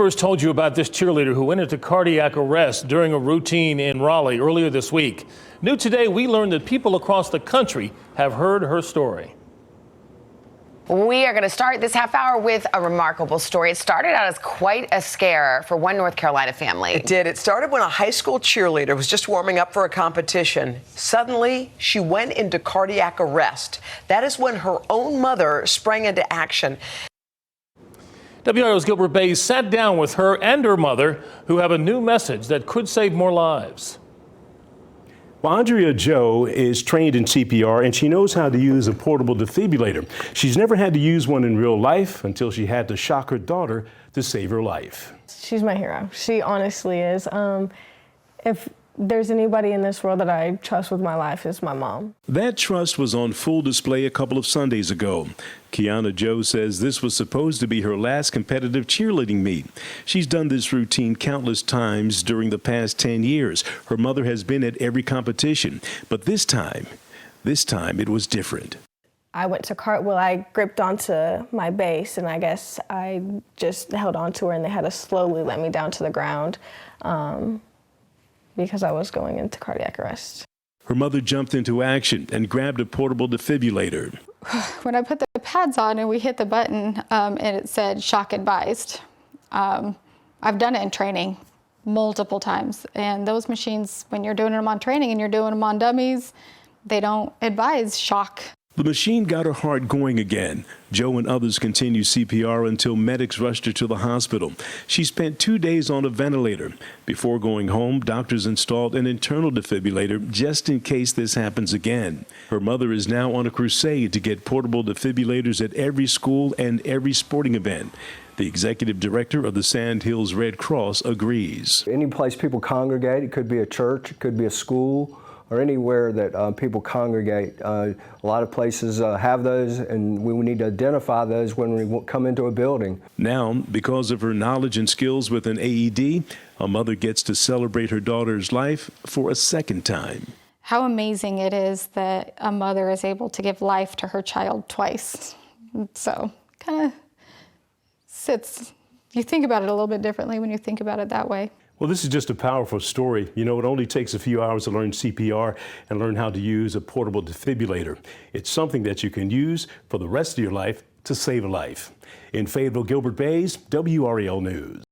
first told you about this cheerleader who went into cardiac arrest during a routine in Raleigh earlier this week. New today, we learned that people across the country have heard her story. We are going to start this half hour with a remarkable story. It started out as quite a scare for one North Carolina family. It did. It started when a high school cheerleader was just warming up for a competition. Suddenly, she went into cardiac arrest. That is when her own mother sprang into action. WRAL's Gilbert Bays sat down with her and her mother, who have a new message that could save more lives. Well, Andrea Jo is trained in CPR and she knows how to use a portable defibrillator. She's never had to use one in real life until she had to shock her daughter to save her life. She's my hero. She honestly is. If there's anybody in this world that I trust with my life, it's my mom. That trust was on full display a couple of Sundays ago. Kiana Jo says this was supposed to be her last competitive cheerleading meet. She's done this routine countless times during the past 10 years. Her mother has been at every competition, but this time it was different. I went to cartwheel. I gripped onto my base, and I guess I just held onto her, and they had to slowly let me down to the ground. Because I was going into cardiac arrest. Her mother jumped into action and grabbed a portable defibrillator. When I put the pads on and we hit the button and it said shock advised, I've done it in training multiple times. And those machines, when you're doing them on training and you're doing them on dummies, they don't advise shock. The machine got her heart going again. Jo and others continued CPR until medics rushed her to the hospital. She spent 2 days on a ventilator. Before going home, doctors installed an internal defibrillator just in case this happens again. Her mother is now on a crusade to get portable defibrillators at every school and every sporting event. The executive director of the Sand Hills Red Cross agrees. Any place people congregate, it could be a church, it could be a school, or anywhere that people congregate. A lot of places have those, and we need to identify those when we come into a building. Now, because of her knowledge and skills with an AED, a mother gets to celebrate her daughter's life for a second time. How amazing it is that a mother is able to give life to her child twice. So kind of you think about it a little bit differently when you think about it that way. Well, this is just a powerful story. You know, it only takes a few hours to learn CPR and learn how to use a portable defibrillator. It's something that you can use for the rest of your life to save a life. In Fayetteville, Gilbert Bays, WRAL News.